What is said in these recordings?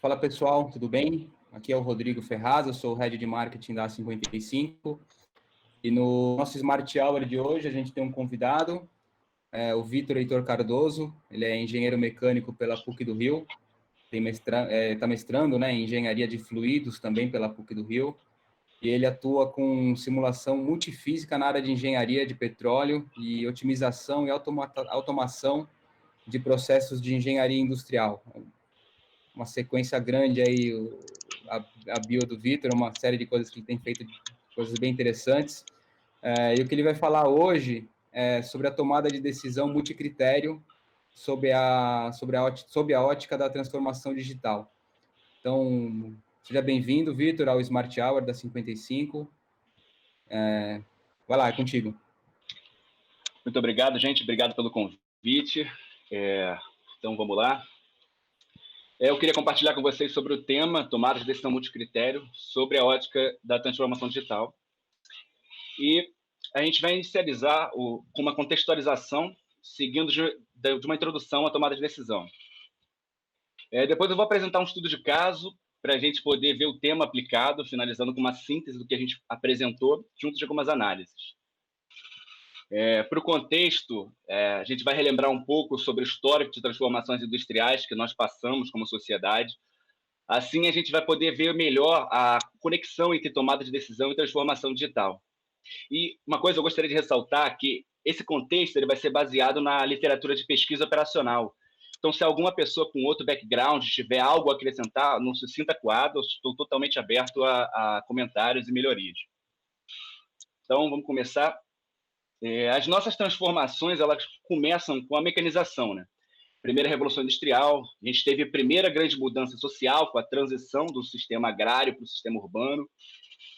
Fala pessoal, tudo bem? Aqui é o Rodrigo Ferraz, eu sou o Head de Marketing da A55 e no nosso Smart Hour de hoje a gente tem um convidado, o Vitor Heitor Cardoso. Ele é engenheiro mecânico pela PUC do Rio, está mestrando, né, em engenharia de fluidos também pela PUC do Rio, e ele atua com simulação multifísica na área de engenharia de petróleo e otimização e automação de processos de engenharia industrial. Uma sequência grande aí, a bio do Vitor, uma série de coisas que ele tem feito, coisas bem interessantes. E o que ele vai falar hoje é sobre a tomada de decisão multicritério sob a ótica da transformação digital. Então, seja bem-vindo, Vitor, ao Smart Hour da 55. Vai lá, é contigo. Muito obrigado, gente. Obrigado pelo convite. Então, vamos lá. Eu queria compartilhar com vocês sobre o tema tomada de decisão multicritério sobre a ótica da transformação digital. E a gente vai inicializar com uma contextualização, seguindo de uma introdução à tomada de decisão. Depois eu vou apresentar um estudo de caso para a gente poder ver o tema aplicado, finalizando com uma síntese do que a gente apresentou, junto de algumas análises. Para o contexto, a gente vai relembrar um pouco sobre o histórico de transformações industriais que nós passamos como sociedade. Assim, a gente vai poder ver melhor a conexão entre tomada de decisão e transformação digital. E uma coisa eu gostaria de ressaltar que esse contexto ele vai ser baseado na literatura de pesquisa operacional. Então, se alguma pessoa com outro background tiver algo a acrescentar, não se sinta coado, eu estou totalmente aberto a comentários e melhorias. Então, vamos começar. As nossas transformações elas começam com a mecanização, né? Primeira revolução industrial, a gente teve a primeira grande mudança social com a transição do sistema agrário para o sistema urbano.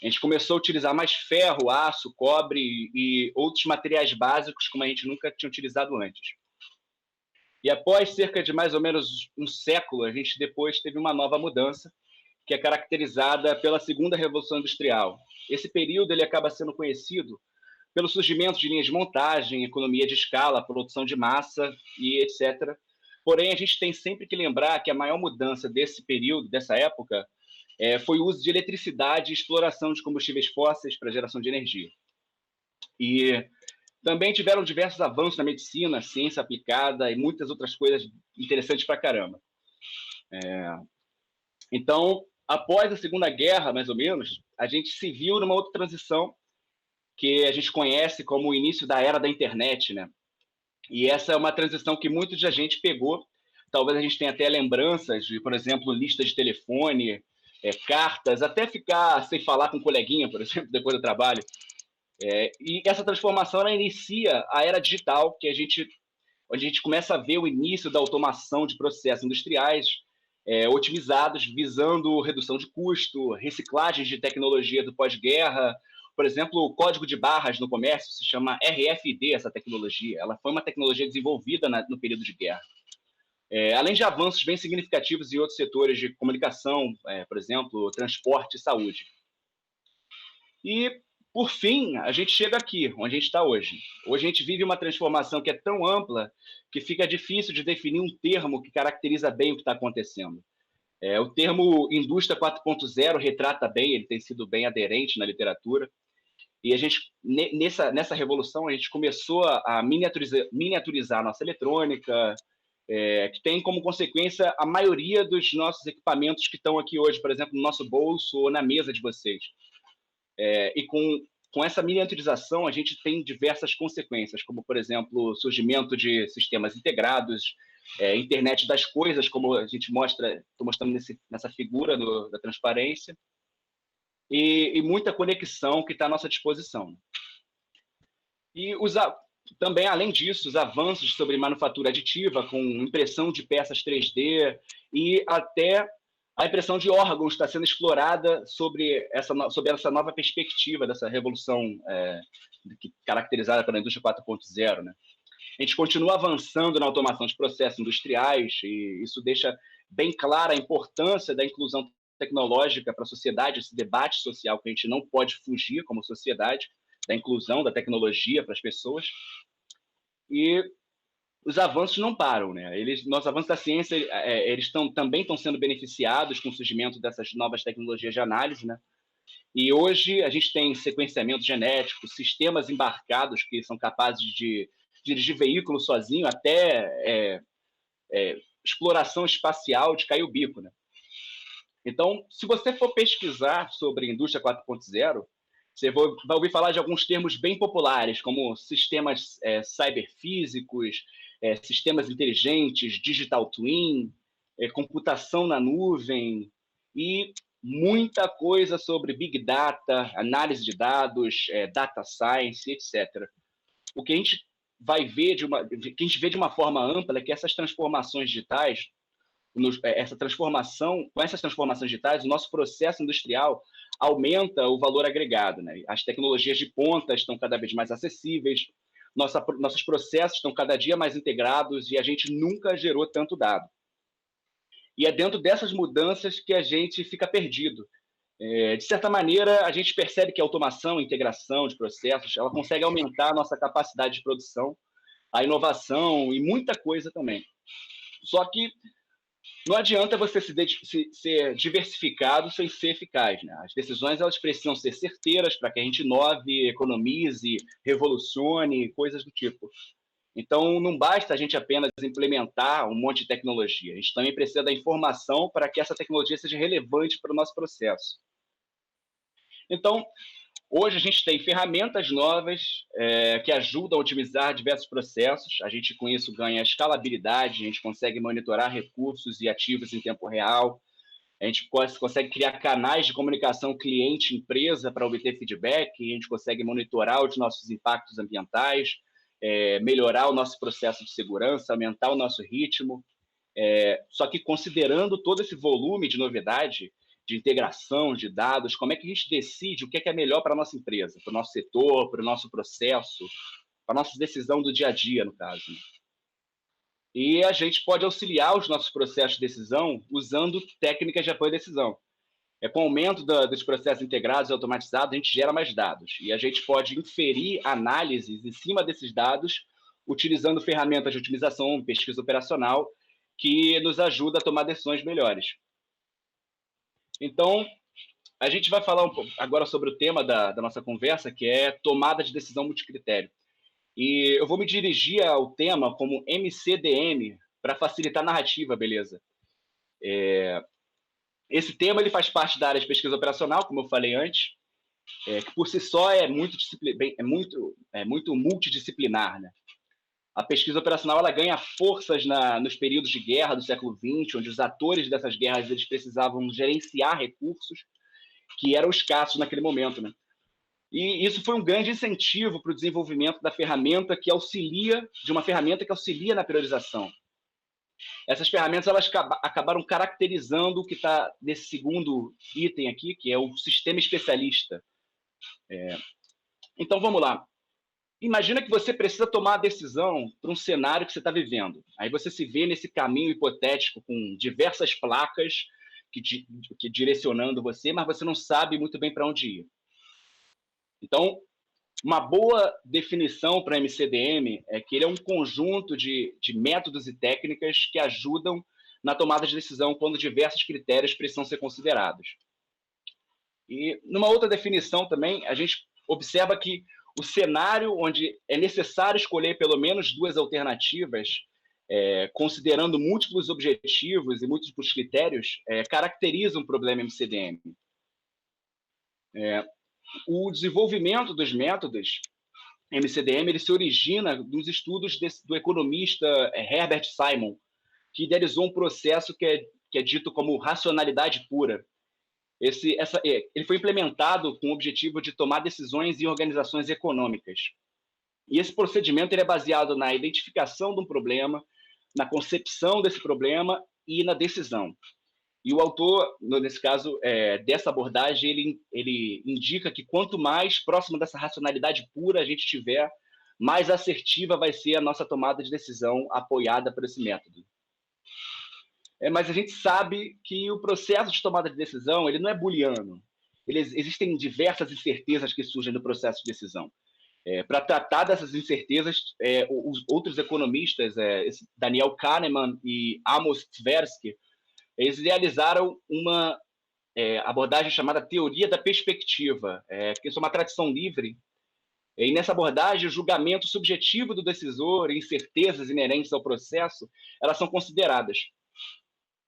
A gente começou a utilizar mais ferro, aço, cobre e outros materiais básicos como a gente nunca tinha utilizado antes. E após cerca de mais ou menos um século, a gente depois teve uma nova mudança, que é caracterizada pela segunda revolução industrial. Esse período ele acaba sendo conhecido pelo surgimento de linhas de montagem, economia de escala, produção de massa e etc. Porém, a gente tem sempre que lembrar que a maior mudança desse período, dessa época, foi o uso de eletricidade e exploração de combustíveis fósseis para geração de energia. E também tiveram diversos avanços na medicina, ciência aplicada e muitas outras coisas interessantes para caramba. Então, após a Segunda Guerra, mais ou menos, a gente se viu numa outra transição que a gente conhece como o início da era da internet, né? E essa é uma transição que muita gente pegou. Talvez a gente tenha até lembranças de, por exemplo, listas de telefone, cartas, até ficar sem falar com um coleguinha, por exemplo, depois do trabalho. E essa transformação ela inicia a era digital, onde a gente começa a ver o início da automação de processos industriais otimizados, visando redução de custo, reciclagem de tecnologia do pós-guerra. Por exemplo, o código de barras no comércio se chama RFID, essa tecnologia. Ela foi uma tecnologia desenvolvida no período de guerra. Além de avanços bem significativos em outros setores de comunicação, por exemplo, transporte e saúde. E, por fim, a gente chega aqui, onde a gente está hoje. Hoje a gente vive uma transformação que é tão ampla que fica difícil de definir um termo que caracteriza bem o que está acontecendo. O termo indústria 4.0 retrata bem, ele tem sido bem aderente na literatura. E a gente, nessa revolução, a gente começou a miniaturizar a nossa eletrônica, que tem como consequência a maioria dos nossos equipamentos que estão aqui hoje, por exemplo, no nosso bolso ou na mesa de vocês. E com essa miniaturização, a gente tem diversas consequências, como, por exemplo, o surgimento de sistemas integrados, internet das coisas, como a gente estou mostrando nessa figura da transparência, e muita conexão que está à nossa disposição. E também, além disso, os avanços sobre manufatura aditiva, com impressão de peças 3D e até a impressão de órgãos está sendo explorada sobre essa nova perspectiva dessa revolução caracterizada pela indústria 4.0, né? A gente continua avançando na automação de processos industriais e isso deixa bem clara a importância da inclusão tecnológica para a sociedade, esse debate social que a gente não pode fugir como sociedade, da inclusão da tecnologia para as pessoas. E os avanços não param, né? Nossos avanços da ciência, eles também estão sendo beneficiados com o surgimento dessas novas tecnologias de análise, né? E hoje a gente tem sequenciamento genético, sistemas embarcados que são capazes de dirigir veículo sozinho, até exploração espacial de cair o bico, né? Então, se você for pesquisar sobre indústria 4.0, você vai ouvir falar de alguns termos bem populares, como sistemas cyberfísicos, sistemas inteligentes, digital twin, computação na nuvem e muita coisa sobre big data, análise de dados, data science, etc. O que a gente vai ver que a gente vê de uma forma ampla é que essas transformações digitais, com essas transformações digitais, o nosso processo industrial aumenta o valor agregado, né? As tecnologias de ponta estão cada vez mais acessíveis, nossos processos estão cada dia mais integrados e a gente nunca gerou tanto dado. E é dentro dessas mudanças que a gente fica perdido. De certa maneira, a gente percebe que a automação, a integração de processos, ela consegue aumentar a nossa capacidade de produção, a inovação e muita coisa também. Só que não adianta você ser diversificado sem ser eficaz, né? As decisões elas precisam ser certeiras para que a gente inove, economize, revolucione, coisas do tipo. Então, não basta a gente apenas implementar um monte de tecnologia. A gente também precisa da informação para que essa tecnologia seja relevante para o nosso processo. Então, hoje a gente tem ferramentas novas que ajudam a otimizar diversos processos. A gente, com isso, ganha escalabilidade, a gente consegue monitorar recursos e ativos em tempo real. A gente consegue criar canais de comunicação cliente-empresa para obter feedback. A gente consegue monitorar os nossos impactos ambientais, melhorar o nosso processo de segurança, aumentar o nosso ritmo. Só que considerando todo esse volume de novidade, de integração de dados, como é que a gente decide o que é melhor para a nossa empresa, para o nosso setor, para o nosso processo, para a nossa decisão do dia a dia, no caso. Né? E a gente pode auxiliar os nossos processos de decisão usando técnicas de apoio à decisão. Com o aumento dos processos integrados e automatizados, a gente gera mais dados. E a gente pode inferir análises em cima desses dados, utilizando ferramentas de otimização, pesquisa operacional, que nos ajuda a tomar decisões melhores. Então, a gente vai falar agora sobre o tema da nossa conversa, que é tomada de decisão multicritério. E eu vou me dirigir ao tema como MCDM, para facilitar a narrativa, beleza? Esse tema ele faz parte da área de pesquisa operacional, como eu falei antes, que por si só é muito multidisciplinar, né? A pesquisa operacional ela ganha forças nos períodos de guerra do século XX, onde os atores dessas guerras eles precisavam gerenciar recursos que eram escassos naquele momento, né? E isso foi um grande incentivo para o desenvolvimento da ferramenta que auxilia na priorização. Essas ferramentas elas acabaram caracterizando o que está nesse segundo item aqui, que é o sistema especialista. Então, vamos lá. Imagina que você precisa tomar a decisão para um cenário que você está vivendo. Aí você se vê nesse caminho hipotético com diversas placas que direcionando você, mas você não sabe muito bem para onde ir. Então, uma boa definição para MCDM é que ele é um conjunto de métodos e técnicas que ajudam na tomada de decisão quando diversos critérios precisam ser considerados. E numa outra definição também, a gente observa que o cenário onde é necessário escolher pelo menos duas alternativas, considerando múltiplos objetivos e múltiplos critérios, caracteriza um problema MCDM. O desenvolvimento dos métodos MCDM ele se origina dos estudos do economista Herbert Simon, que idealizou um processo que é dito como racionalidade pura. Ele foi implementado com o objetivo de tomar decisões em organizações econômicas. E esse procedimento ele é baseado na identificação de um problema, na concepção desse problema e na decisão. E o autor, nesse caso, dessa abordagem, ele indica que quanto mais próximo dessa racionalidade pura a gente tiver, mais assertiva vai ser a nossa tomada de decisão apoiada por esse método. Mas a gente sabe que o processo de tomada de decisão ele não é booleano. Existem diversas incertezas que surgem no processo de decisão. Para tratar dessas incertezas, os outros economistas, Daniel Kahneman e Amos Tversky, eles idealizaram uma abordagem chamada teoria da perspectiva, que é uma tradição livre. E nessa abordagem, o julgamento subjetivo do decisor e incertezas inerentes ao processo, elas são consideradas.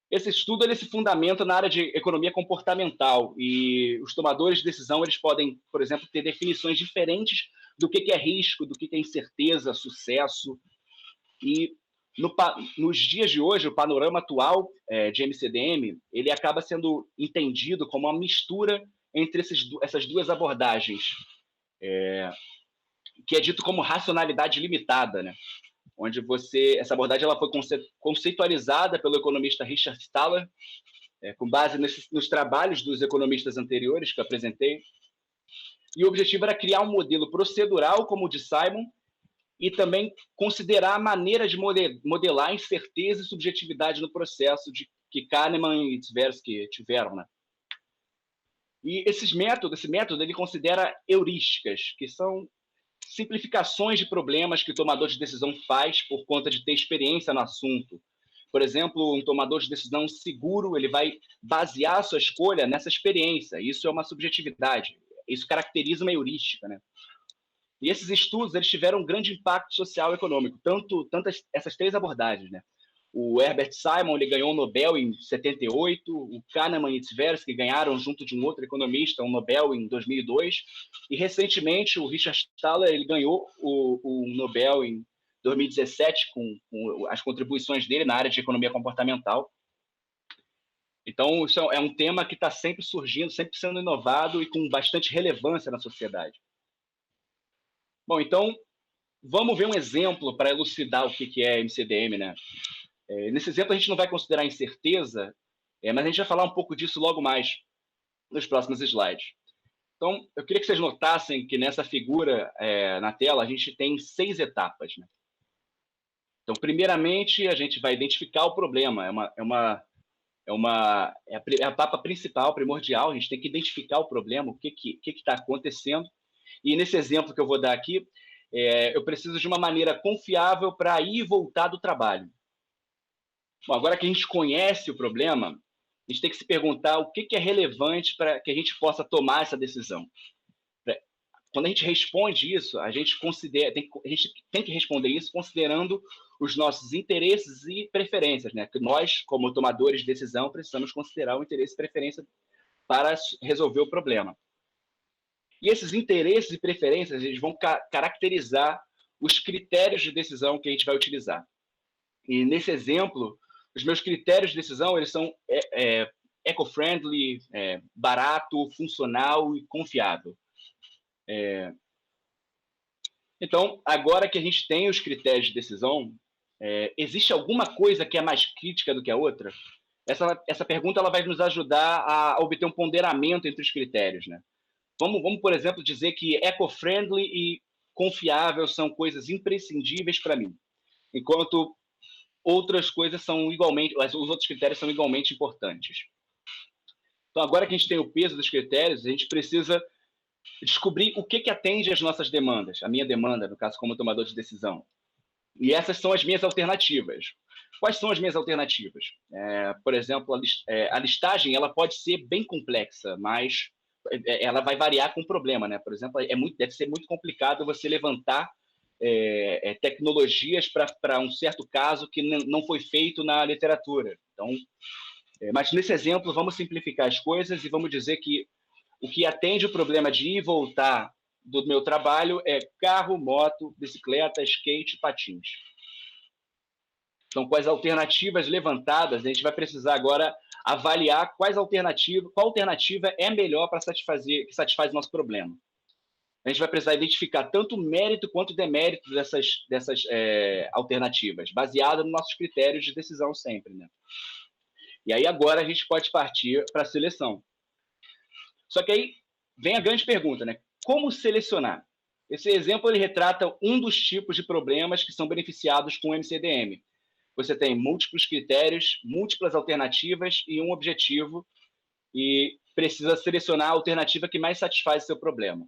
Esse estudo ele se fundamenta na área de economia comportamental e os tomadores de decisão eles podem, por exemplo, ter definições diferentes do que é risco, do que é incerteza, sucesso. E nos dias de hoje, o panorama atual de MCDM ele acaba sendo entendido como uma mistura entre essas duas abordagens, que é dito como racionalidade limitada, né? Onde essa abordagem ela foi conceitualizada pelo economista Richard Thaler, com base nos trabalhos dos economistas anteriores que eu apresentei. E o objetivo era criar um modelo procedural como o de Simon e também considerar a maneira de modelar incerteza e subjetividade no processo que Kahneman e Tversky tiveram, né? E esse método ele considera heurísticas, que são simplificações de problemas que o tomador de decisão faz por conta de ter experiência no assunto. Por exemplo, um tomador de decisão seguro, ele vai basear a sua escolha nessa experiência. Isso é uma subjetividade. Isso caracteriza uma heurística, né? E esses estudos eles tiveram um grande impacto social e econômico, tanto essas três abordagens, né? O Herbert Simon ele ganhou o Nobel em 78, o Kahneman e Tversky ganharam junto de um outro economista um Nobel em 2002, e recentemente o Richard Thaler ele ganhou o Nobel em 2017 com as contribuições dele na área de economia comportamental. Então, isso é um tema que está sempre surgindo, sempre sendo inovado e com bastante relevância na sociedade. Bom, então, vamos ver um exemplo para elucidar o que é MCDM, né? Nesse exemplo, a gente não vai considerar incerteza, mas a gente vai falar um pouco disso logo mais nos próximos slides. Então, eu queria que vocês notassem que nessa figura na tela, a gente tem 6 etapas, né? Então, primeiramente, a gente vai identificar o problema. É a etapa principal, primordial. A gente tem que identificar o problema, o que está acontecendo. E nesse exemplo que eu vou dar aqui, eu preciso de uma maneira confiável para ir e voltar do trabalho. Bom, agora que a gente conhece o problema, a gente tem que se perguntar o que é relevante para que a gente possa tomar essa decisão. Quando a gente responde isso, a gente tem que responder isso considerando os nossos interesses e preferências, né? Que nós, como tomadores de decisão, precisamos considerar o interesse e preferência para resolver o problema. E esses interesses e preferências eles vão caracterizar os critérios de decisão que a gente vai utilizar. E nesse exemplo, os meus critérios de decisão eles são eco-friendly, barato, funcional e confiável. Então, agora que a gente tem os critérios de decisão, existe alguma coisa que é mais crítica do que a outra? Essa pergunta ela vai nos ajudar a obter um ponderamento entre os critérios, né? Vamos, por exemplo, dizer que eco-friendly e confiável são coisas imprescindíveis para mim, enquanto outras coisas são igualmente, os outros critérios são igualmente importantes. Então, agora que a gente tem o peso dos critérios, a gente precisa descobrir o que atende às nossas demandas, a minha demanda, no caso, como tomador de decisão. E essas são as minhas alternativas. Quais são as minhas alternativas? Por exemplo, a listagem ela pode ser bem complexa, mas ela vai variar com o problema, né? Por exemplo, deve ser muito complicado você levantar tecnologias para um certo caso que não foi feito na literatura. Então, mas nesse exemplo, vamos simplificar as coisas e vamos dizer que o que atende o problema de ir e voltar do meu trabalho é carro, moto, bicicleta, skate, patins. Então, com as alternativas levantadas, a gente vai precisar agora avaliar qual alternativa é melhor para que satisfaz o nosso problema. A gente vai precisar identificar tanto mérito quanto demérito dessas alternativas, baseado nos nossos critérios de decisão sempre, né? E aí agora a gente pode partir para a seleção. Só que aí vem a grande pergunta, né? Como selecionar? Esse exemplo ele retrata um dos tipos de problemas que são beneficiados com o MCDM. Você tem múltiplos critérios, múltiplas alternativas e um objetivo e precisa selecionar a alternativa que mais satisfaz o seu problema.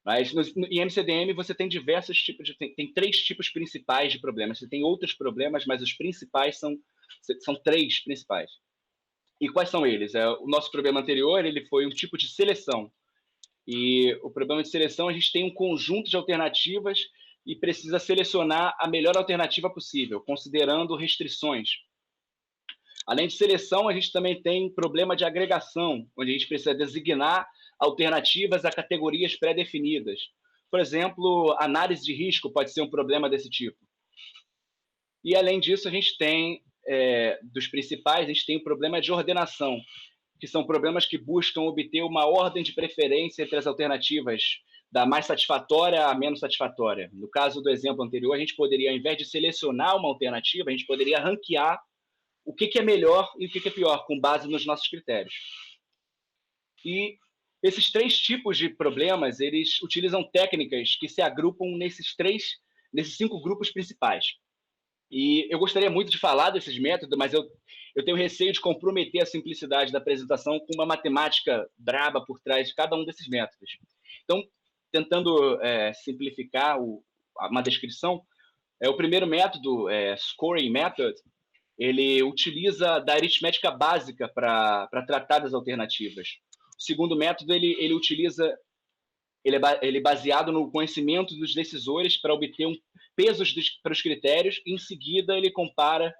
Mas em MCDM você tem diversos tipos tem 3 tipos principais de problemas. Você tem outros problemas, mas os principais são 3 principais. E quais são eles? O nosso problema anterior ele foi um tipo de seleção. E o problema de seleção, a gente tem um conjunto de alternativas e precisa selecionar a melhor alternativa possível, considerando restrições. Além de seleção, a gente também tem problema de agregação, onde a gente precisa designar alternativas a categorias pré-definidas. Por exemplo, análise de risco pode ser um problema desse tipo. E, além disso, a gente tem, dos principais, a gente tem o problema de ordenação, que são problemas que buscam obter uma ordem de preferência entre as alternativas da mais satisfatória à menos satisfatória. No caso do exemplo anterior, a gente poderia, ao invés de selecionar uma alternativa, a gente poderia ranquear o que é melhor e o que é pior, com base nos nossos critérios. E esses 3 tipos de problemas, eles utilizam técnicas que se agrupam nesses 5 grupos principais. E eu gostaria muito de falar desses métodos, mas eu tenho receio de comprometer a simplicidade da apresentação com uma matemática braba por trás de cada um desses métodos. Então, tentando simplificar uma descrição, o primeiro método, Scoring Method, ele utiliza da aritmética básica para tratar das alternativas. O segundo método, ele é baseado no conhecimento dos decisores para obter pesos para os critérios, e em seguida ele compara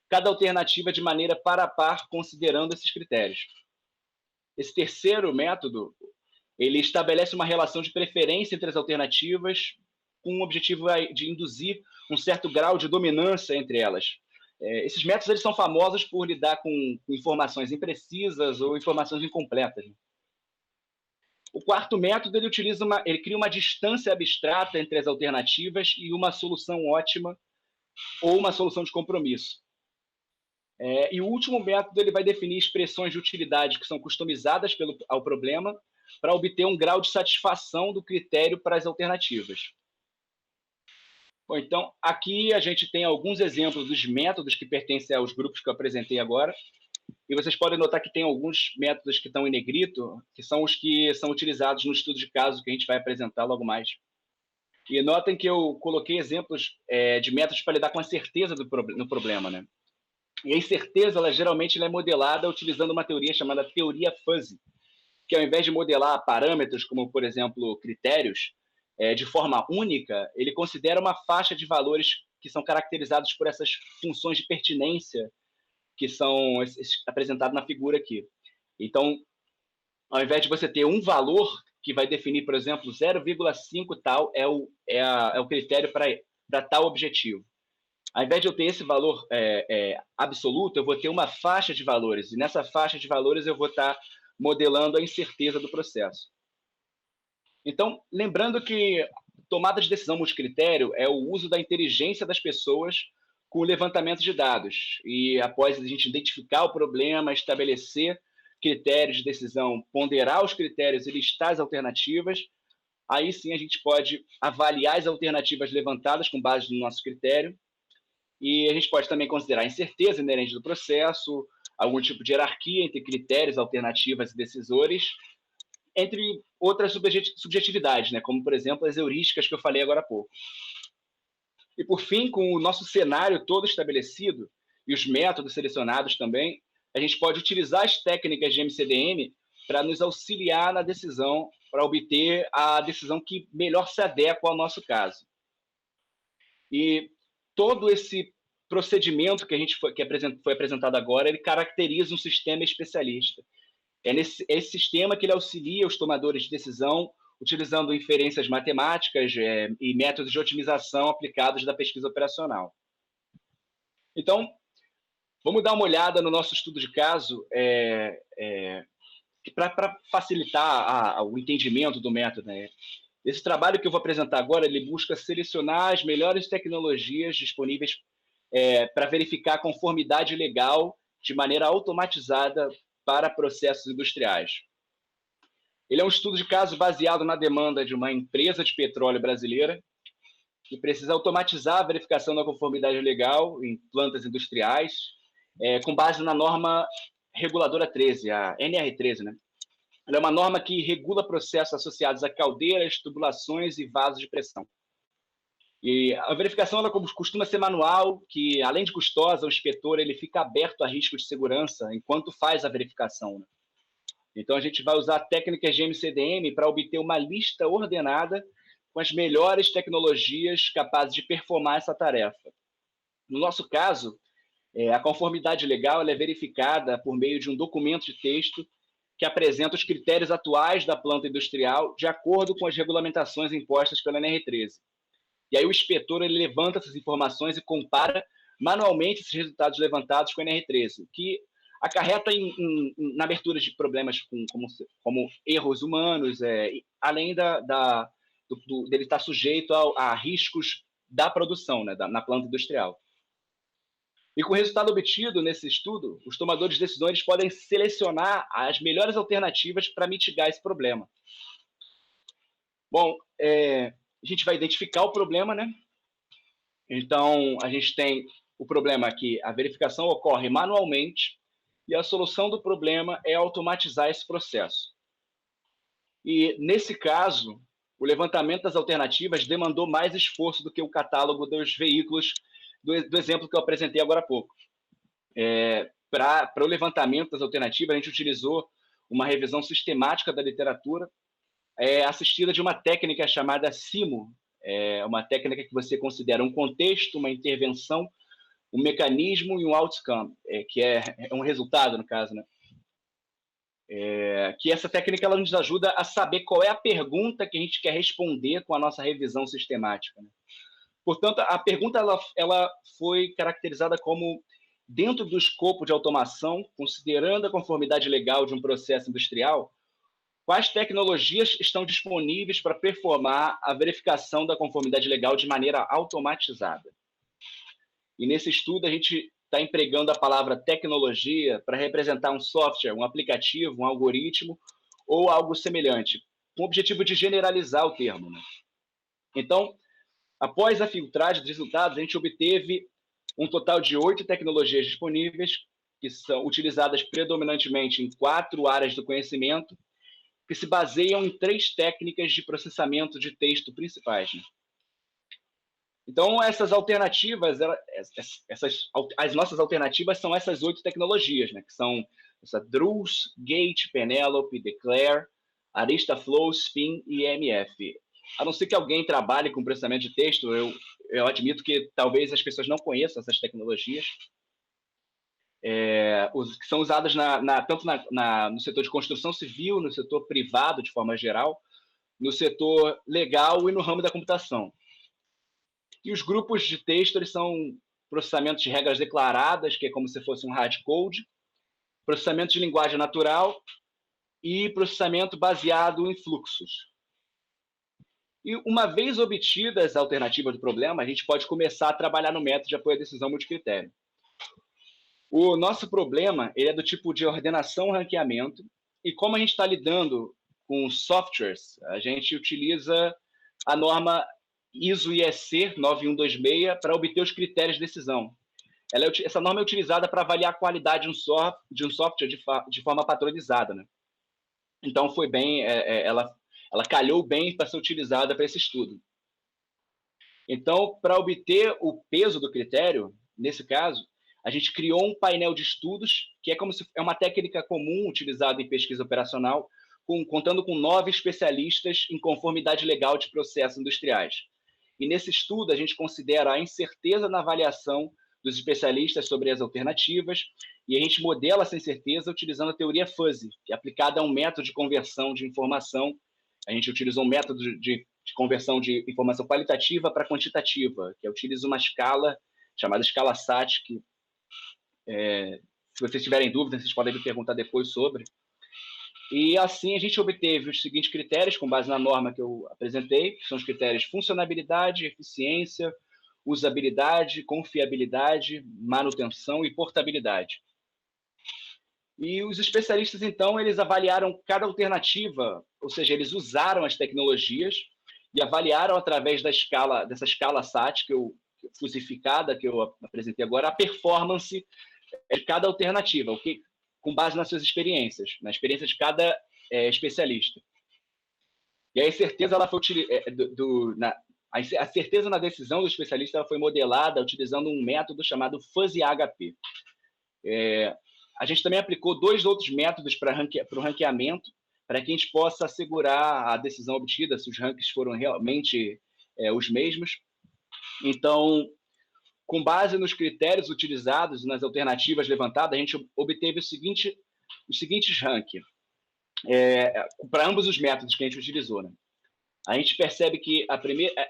cada alternativa de maneira par a par, considerando esses critérios. Esse terceiro método, ele estabelece uma relação de preferência entre as alternativas, com o objetivo de induzir um certo grau de dominância entre elas. Esses métodos eles são famosos por lidar com informações imprecisas ou informações incompletas. O quarto método ele cria uma distância abstrata entre as alternativas e uma solução ótima ou uma solução de compromisso. E o último método ele vai definir expressões de utilidade que são customizadas ao problema para obter um grau de satisfação do critério para as alternativas. Bom, então, aqui a gente tem alguns exemplos dos métodos que pertencem aos grupos que eu apresentei agora. E vocês podem notar que tem alguns métodos que estão em negrito, que são os que são utilizados no estudo de caso que a gente vai apresentar logo mais. E notem que eu coloquei exemplos de métodos para lidar com a certeza no problema, né? E a incerteza, geralmente, é modelada utilizando uma teoria chamada teoria fuzzy, que ao invés de modelar parâmetros, como, por exemplo, critérios, de forma única, ele considera uma faixa de valores que são caracterizados por essas funções de pertinência que são apresentados na figura aqui. Então, ao invés de você ter um valor que vai definir, por exemplo, 0,5 tal é o critério para tal objetivo. Ao invés de eu ter esse valor absoluto, eu vou ter uma faixa de valores, e nessa faixa de valores eu vou estar modelando a incerteza do processo. Então, lembrando que tomada de decisão multicritério é o uso da inteligência das pessoas com o levantamento de dados. E após a gente identificar o problema, estabelecer critérios de decisão, ponderar os critérios e listar as alternativas, aí sim a gente pode avaliar as alternativas levantadas com base no nosso critério. E a gente pode também considerar a incerteza inerente do processo, algum tipo de hierarquia entre critérios, alternativas e decisores, entre outras subjetividades, né? Como, por exemplo, as heurísticas que eu falei agora há pouco. E, por fim, com o nosso cenário todo estabelecido e os métodos selecionados também, a gente pode utilizar as técnicas de MCDM para nos auxiliar na decisão, para obter a decisão que melhor se adequa ao nosso caso. E todo esse procedimento que foi apresentado agora, ele caracteriza um sistema especialista. É esse sistema que ele auxilia os tomadores de decisão, utilizando inferências matemáticas e métodos de otimização aplicados da pesquisa operacional. Então, vamos dar uma olhada no nosso estudo de caso para facilitar o entendimento do método, né? Esse trabalho que eu vou apresentar agora, ele busca selecionar as melhores tecnologias disponíveis para verificar a conformidade legal de maneira automatizada para processos industriais. Ele é um estudo de caso baseado na demanda de uma empresa de petróleo brasileira que precisa automatizar a verificação da conformidade legal em plantas industriais, com base na norma reguladora 13, a NR13, né? Ela é uma norma que regula processos associados a caldeiras, tubulações e vasos de pressão. E a verificação ela costuma ser manual, que além de custosa, o inspetor ele fica aberto a risco de segurança enquanto faz a verificação, né? Então a gente vai usar técnicas de MCDM para obter uma lista ordenada com as melhores tecnologias capazes de performar essa tarefa. No nosso caso, a conformidade legal ela é verificada por meio de um documento de texto que apresenta os critérios atuais da planta industrial de acordo com as regulamentações impostas pela NR13. E aí o inspetor ele levanta essas informações e compara manualmente esses resultados levantados com a NR13, que acarreta na abertura de problemas como erros humanos, além dele estar sujeito a riscos da produção, né, na planta industrial. E com o resultado obtido nesse estudo, os tomadores de decisões podem selecionar as melhores alternativas para mitigar esse problema. Bom, a gente vai identificar o problema, né? Então, a gente tem o problema que a verificação ocorre manualmente e a solução do problema é automatizar esse processo. E, nesse caso, o levantamento das alternativas demandou mais esforço do que o catálogo dos veículos do exemplo que eu apresentei agora há pouco. Para o levantamento das alternativas, a gente utilizou uma revisão sistemática da literatura, assistida de uma técnica chamada CIMO, uma técnica que você considera um contexto, uma intervenção, um mecanismo e um outcome, que é um resultado, no caso, né? Que essa técnica ela nos ajuda a saber qual é a pergunta que a gente quer responder com a nossa revisão sistemática, né? Portanto, a pergunta ela foi caracterizada como, dentro do escopo de automação, considerando a conformidade legal de um processo industrial, quais tecnologias estão disponíveis para performar a verificação da conformidade legal de maneira automatizada? E nesse estudo, a gente está empregando a palavra tecnologia para representar um software, um aplicativo, um algoritmo ou algo semelhante, com o objetivo de generalizar o termo, né? Então, após a filtragem dos resultados, a gente obteve um total de 8 tecnologias disponíveis, que são utilizadas predominantemente em 4 áreas do conhecimento, que se baseiam em 3 técnicas de processamento de texto principais, né? Então, essas alternativas, as nossas alternativas são essas 8 tecnologias, né? Que são essa Druce, Gate, Penelope, Declare, Aristaflow, Spin e EMF. A não ser que alguém trabalhe com processamento de texto, eu admito que talvez as pessoas não conheçam essas tecnologias, que são usadas tanto no setor de construção civil, no setor privado, de forma geral, no setor legal e no ramo da computação. E os grupos de texto eles são processamento de regras declaradas, que é como se fosse um hardcode, processamento de linguagem natural e processamento baseado em fluxos. E uma vez obtidas as alternativas do problema, a gente pode começar a trabalhar no método de apoio à decisão multicritério. O nosso problema ele é do tipo de ordenação-ranqueamento, e como a gente está lidando com softwares, a gente utiliza a norma ISO/IEC 9126 para obter os critérios de decisão. Essa norma é utilizada para avaliar a qualidade de um software de forma padronizada, né? Então, foi bem, ela calhou bem para ser utilizada para esse estudo. Então, para obter o peso do critério, nesse caso, a gente criou um painel de estudos, que é uma técnica comum utilizada em pesquisa operacional, contando com 9 especialistas em conformidade legal de processos industriais. E nesse estudo, a gente considera a incerteza na avaliação dos especialistas sobre as alternativas, e a gente modela essa incerteza utilizando a teoria fuzzy, que é aplicada a um método de conversão de informação. A gente utilizou um método de conversão de informação qualitativa para quantitativa, que utiliza uma escala chamada escala SAT, que, se vocês tiverem dúvidas, vocês podem me perguntar depois sobre. E assim a gente obteve os seguintes critérios, com base na norma que eu apresentei, que são os critérios funcionabilidade, eficiência, usabilidade, confiabilidade, manutenção e portabilidade. E os especialistas, então, eles avaliaram cada alternativa, ou seja, eles usaram as tecnologias e avaliaram através dessa escala SAT, fusificada, que eu apresentei agora, a performance de cada alternativa, com base nas suas experiências, na experiência de cada especialista. E aí a certeza ela foi a certeza na decisão do especialista ela foi modelada utilizando um método chamado Fuzzy-HP. A gente também aplicou 2 outros métodos para o ranqueamento, para que a gente possa assegurar a decisão obtida, se os rankings foram realmente os mesmos. Então, com base nos critérios utilizados, nas alternativas levantadas, a gente obteve os seguintes rankings, para ambos os métodos que a gente utilizou. Né? A gente percebe que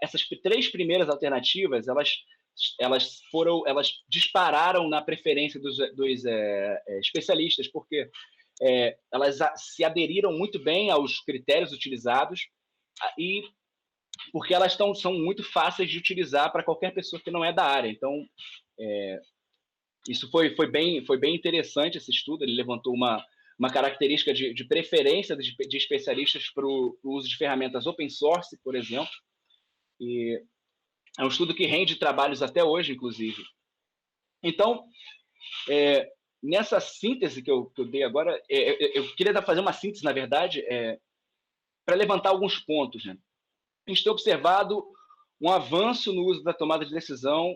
essas 3 primeiras alternativas, elas dispararam na preferência dos especialistas, porque elas se aderiram muito bem aos critérios utilizados e porque elas são muito fáceis de utilizar para qualquer pessoa que não é da área. Então, isso foi bem interessante, esse estudo. Ele levantou uma característica de preferência de especialistas para o uso de ferramentas open source, por exemplo. E é um estudo que rende trabalhos até hoje, inclusive. Então, nessa síntese que eu dei agora, eu queria fazer uma síntese, na verdade, para levantar alguns pontos. Né? A gente tem observado um avanço no uso da tomada de decisão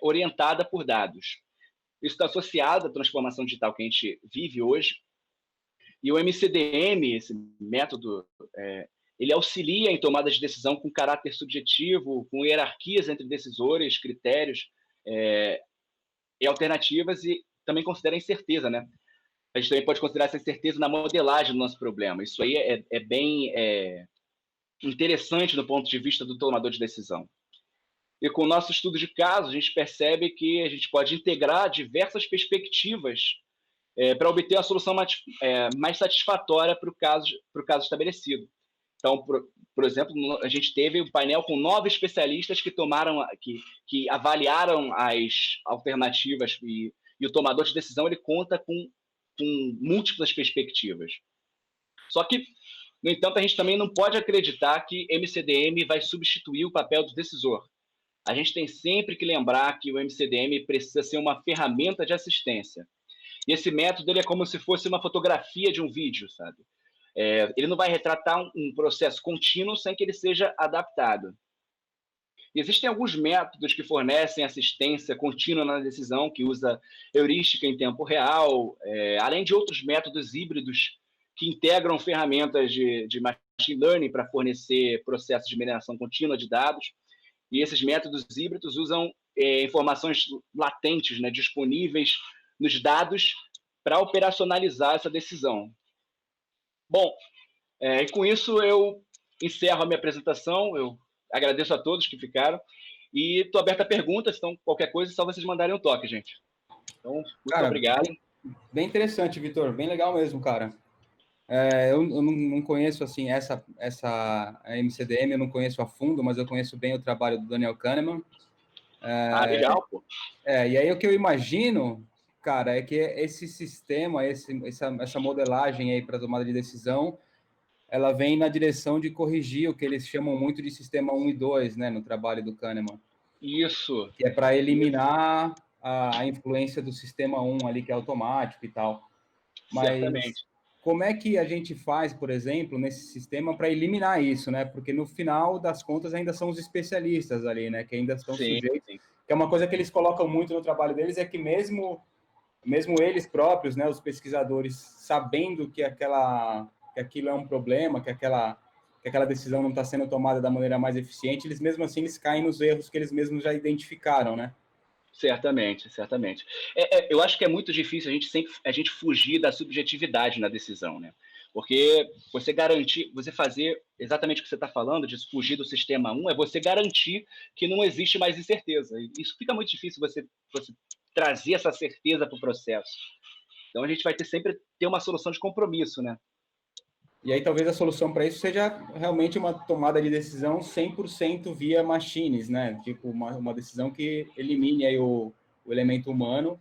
orientada por dados. Isso está associado à transformação digital que a gente vive hoje. E o MCDM, esse método, ele auxilia em tomadas de decisão com caráter subjetivo, com hierarquias entre decisores, critérios e alternativas, e também considera incerteza, né? A gente também pode considerar essa incerteza na modelagem do nosso problema. Isso aí é bem interessante do ponto de vista do tomador de decisão. E com o nosso estudo de caso, a gente percebe que a gente pode integrar diversas perspectivas para obter uma solução mais satisfatória para o caso estabelecido. Então, por exemplo, a gente teve um painel com 9 especialistas que avaliaram as alternativas e o tomador de decisão ele conta com múltiplas perspectivas. Só que, no entanto, a gente também não pode acreditar que MCDM vai substituir o papel do decisor. A gente tem sempre que lembrar que o MCDM precisa ser uma ferramenta de assistência. E esse método ele é como se fosse uma fotografia de um vídeo, sabe? Ele não vai retratar um processo contínuo sem que ele seja adaptado. E existem alguns métodos que fornecem assistência contínua na decisão, que usa heurística em tempo real, além de outros métodos híbridos que integram ferramentas de machine learning para fornecer processos de mineração contínua de dados. E esses métodos híbridos usam informações latentes, né, disponíveis nos dados para operacionalizar essa decisão. Bom, e com isso eu encerro a minha apresentação. Eu agradeço a todos que ficaram e estou aberto a perguntas, então qualquer coisa é só vocês mandarem um toque, gente. Então, muito obrigado. Bem interessante, Vitor, bem legal mesmo, cara. Eu não conheço assim essa MCDM, eu não conheço a fundo, mas eu conheço bem o trabalho do Daniel Kahneman. Legal, pô. E aí o que eu imagino, cara, é que esse sistema, essa modelagem aí para tomada de decisão, ela vem na direção de corrigir o que eles chamam muito de sistema 1 e 2, né, no trabalho do Kahneman. Isso. Que é para eliminar a influência do sistema 1 ali, que é automático e tal. Mas certamente. Como é que a gente faz, por exemplo, nesse sistema para eliminar isso, né? Porque no final das contas ainda são os especialistas ali, né? Que ainda estão sujeitos. Sim. Que é uma coisa que eles colocam muito no trabalho deles, é que mesmo eles próprios, né, os pesquisadores, sabendo que aquilo é um problema, que aquela decisão não está sendo tomada da maneira mais eficiente, eles mesmo assim eles caem nos erros que eles mesmos já identificaram, né? Certamente, certamente. Eu acho que é muito difícil a gente fugir da subjetividade na decisão, né? Porque você fazer exatamente o que você está falando, de fugir do sistema 1, é você garantir que não existe mais incerteza. Isso fica muito difícil você trazer essa certeza para o processo. Então a gente vai sempre ter uma solução de compromisso, né? E aí talvez a solução para isso seja realmente uma tomada de decisão 100% via machines, né? Tipo, uma decisão que elimine aí o elemento humano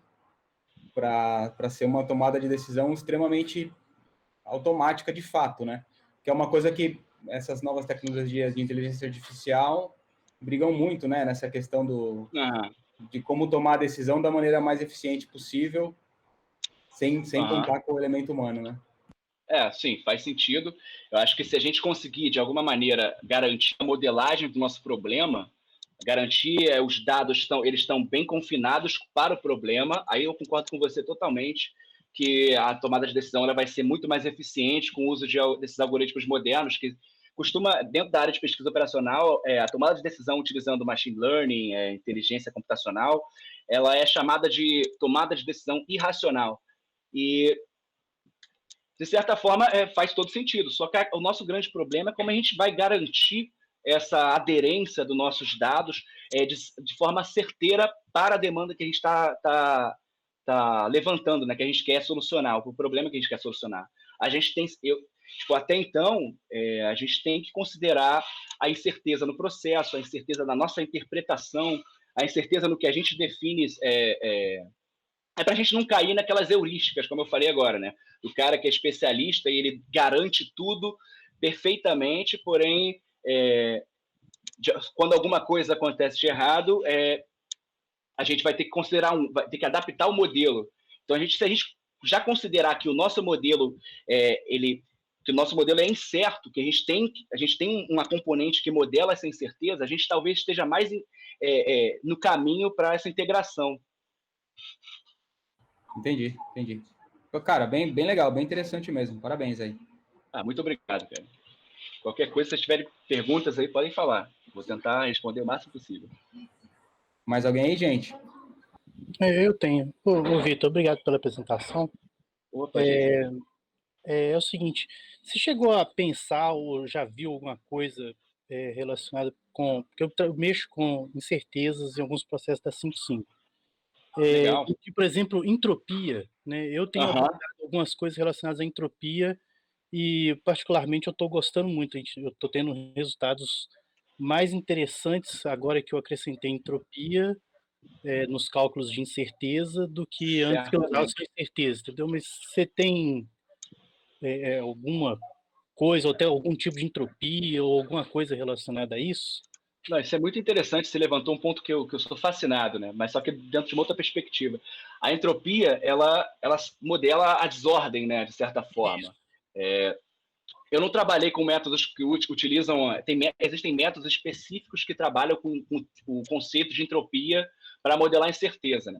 para ser uma tomada de decisão extremamente automática de fato, né? Que é uma coisa que essas novas tecnologias de inteligência artificial brigam muito, né? Nessa questão de como tomar a decisão da maneira mais eficiente possível, sem contar com o elemento humano, né? Sim, faz sentido. Eu acho que se a gente conseguir, de alguma maneira, garantir a modelagem do nosso problema, garantir os dados eles estão bem confinados para o problema, aí eu concordo com você totalmente que a tomada de decisão ela vai ser muito mais eficiente com o uso desses algoritmos modernos, que costuma, dentro da área de pesquisa operacional, a tomada de decisão utilizando machine learning, inteligência computacional, ela é chamada de tomada de decisão irracional. E de certa forma, faz todo sentido. Só que o nosso grande problema é como a gente vai garantir essa aderência dos nossos dados de forma certeira para a demanda que a gente está levantando, né, que a gente quer solucionar, o problema que a gente quer solucionar. A gente tem, até então, a gente tem que considerar a incerteza no processo, a incerteza na nossa interpretação, a incerteza no que a gente define para a gente não cair naquelas heurísticas, como eu falei agora, né? O cara que é especialista e ele garante tudo perfeitamente, porém, quando alguma coisa acontece de errado, a gente vai ter que vai ter que adaptar o modelo. Então, se a gente já considerar que o nosso modelo que o nosso modelo é incerto, que a gente tem uma componente que modela essa incerteza, a gente talvez esteja mais no caminho para essa integração. Entendi. Cara, bem legal, bem interessante mesmo. Parabéns aí. Muito obrigado, cara. Qualquer coisa, se vocês tiverem perguntas aí, podem falar. Vou tentar responder o máximo possível. Mais alguém aí, gente? Eu tenho. Ô Vitor, obrigado pela apresentação. Opa, é o seguinte, você chegou a pensar ou já viu alguma coisa relacionada com... Porque eu mexo com incertezas em alguns processos da 5.5. Por exemplo, entropia, né? Eu tenho algumas coisas relacionadas à entropia e, particularmente, eu estou gostando muito. Eu estou tendo resultados mais interessantes agora que eu acrescentei entropia nos cálculos de incerteza do que antes que eu usava só incerteza, entendeu? Mas você tem alguma coisa, ou até algum tipo de entropia ou alguma coisa relacionada a isso? Não, isso é muito interessante, você levantou um ponto que eu sou fascinado, né? Mas só que dentro de uma outra perspectiva. A entropia, ela modela a desordem, né? De certa forma. Eu não trabalhei com métodos que utilizam... Existem métodos específicos que trabalham com o conceito de entropia para modelar a incerteza, né?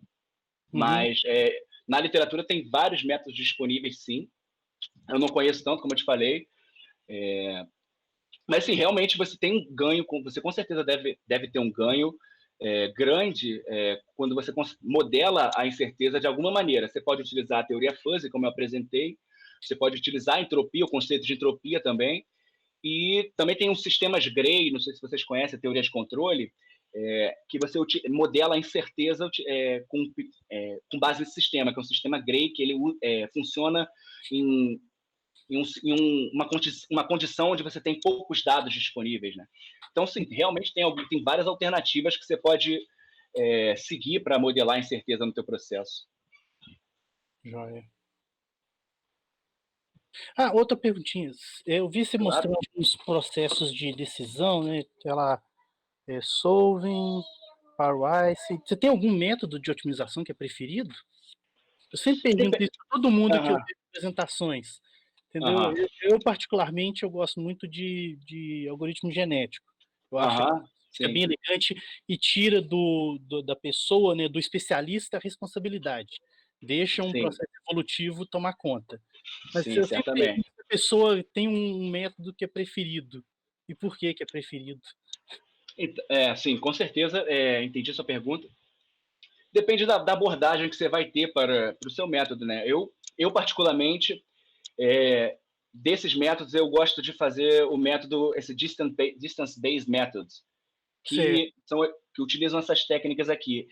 Mas na literatura tem vários métodos disponíveis, sim. Eu não conheço tanto, como eu te falei. Mas, sim, realmente você tem um ganho, você com certeza deve ter um ganho grande quando você modela a incerteza de alguma maneira. Você pode utilizar a teoria fuzzy, como eu apresentei, você pode utilizar a entropia, o conceito de entropia também, e também tem os sistemas Gray, não sei se vocês conhecem a teoria de controle, que você modela a incerteza com base nesse sistema, que é um sistema Gray, que ele funciona em uma condição onde você tem poucos dados disponíveis, né? Então, sim, realmente tem várias alternativas que você pode seguir para modelar a incerteza no teu processo. Joia. Outra perguntinha. Eu vi você mostrando uns processos de decisão, né? Ela solving, pairwise. Você tem algum método de otimização que é preferido? Eu sempre pergunto isso para todo mundo que eu vejo apresentações. Entendeu? Eu, particularmente, eu gosto muito de algoritmo genético. Eu acho que é bem elegante e tira da pessoa, né, do especialista, a responsabilidade. Deixa um processo evolutivo tomar conta. Mas eu sempre pergunto se a pessoa tem um método que é preferido. E por que é preferido? Sim, com certeza, entendi a sua pergunta. Depende da abordagem que você vai ter para o seu método, né? Eu particularmente, desses métodos, eu gosto de fazer o método, esse Distance-Based Methods, que utilizam essas técnicas aqui.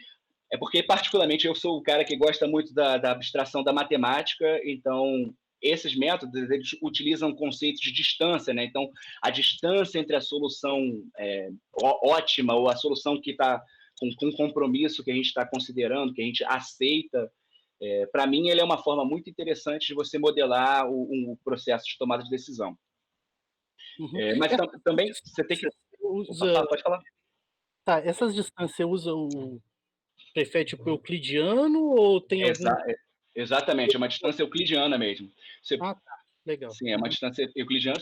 É porque, particularmente, eu sou o cara que gosta muito da abstração da matemática, então esses métodos eles utilizam conceitos de distância, né? Então, a distância entre a solução ótima ou a solução que está com compromisso que a gente está considerando, que a gente aceita, para mim, ele é uma forma muito interessante de você modelar o processo de tomada de decisão. Mas também você tem que... Pode falar. Tá, essas distâncias você usa prefere tipo euclidiano ou tem algum... Exatamente, é uma distância euclidiana mesmo. Legal. Sim, é uma distância euclidiana.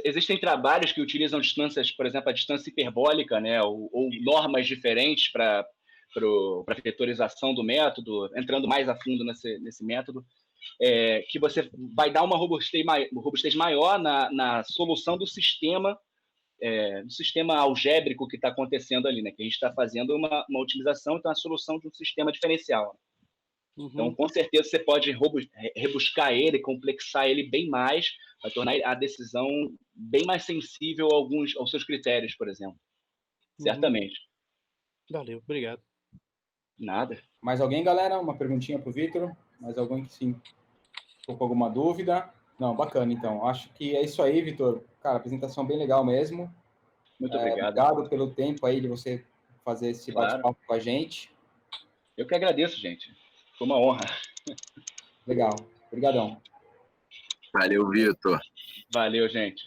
Existem trabalhos que utilizam distâncias, por exemplo, a distância hiperbólica, né, ou normas diferentes para vetorização do método, entrando mais a fundo nesse método, que você vai dar uma robustez maior na solução do sistema algébrico que está acontecendo ali, né? Que a gente está fazendo uma otimização, então a solução de um sistema diferencial. Então, com certeza, você pode rebuscar ele, complexar ele bem mais, vai tornar a decisão bem mais sensível aos seus critérios, por exemplo. Certamente. Valeu, obrigado. Nada. Mais alguém, galera? Uma perguntinha para o Vitor? Mais alguém que sim ficou com alguma dúvida? Não, bacana, então. Acho que é isso aí, Vitor. Cara, apresentação bem legal mesmo. Muito obrigado. Obrigado pelo tempo aí de você fazer esse bate-papo com a gente. Eu que agradeço, gente. Foi uma honra. Legal. Obrigadão. Valeu, Vitor. Valeu, gente.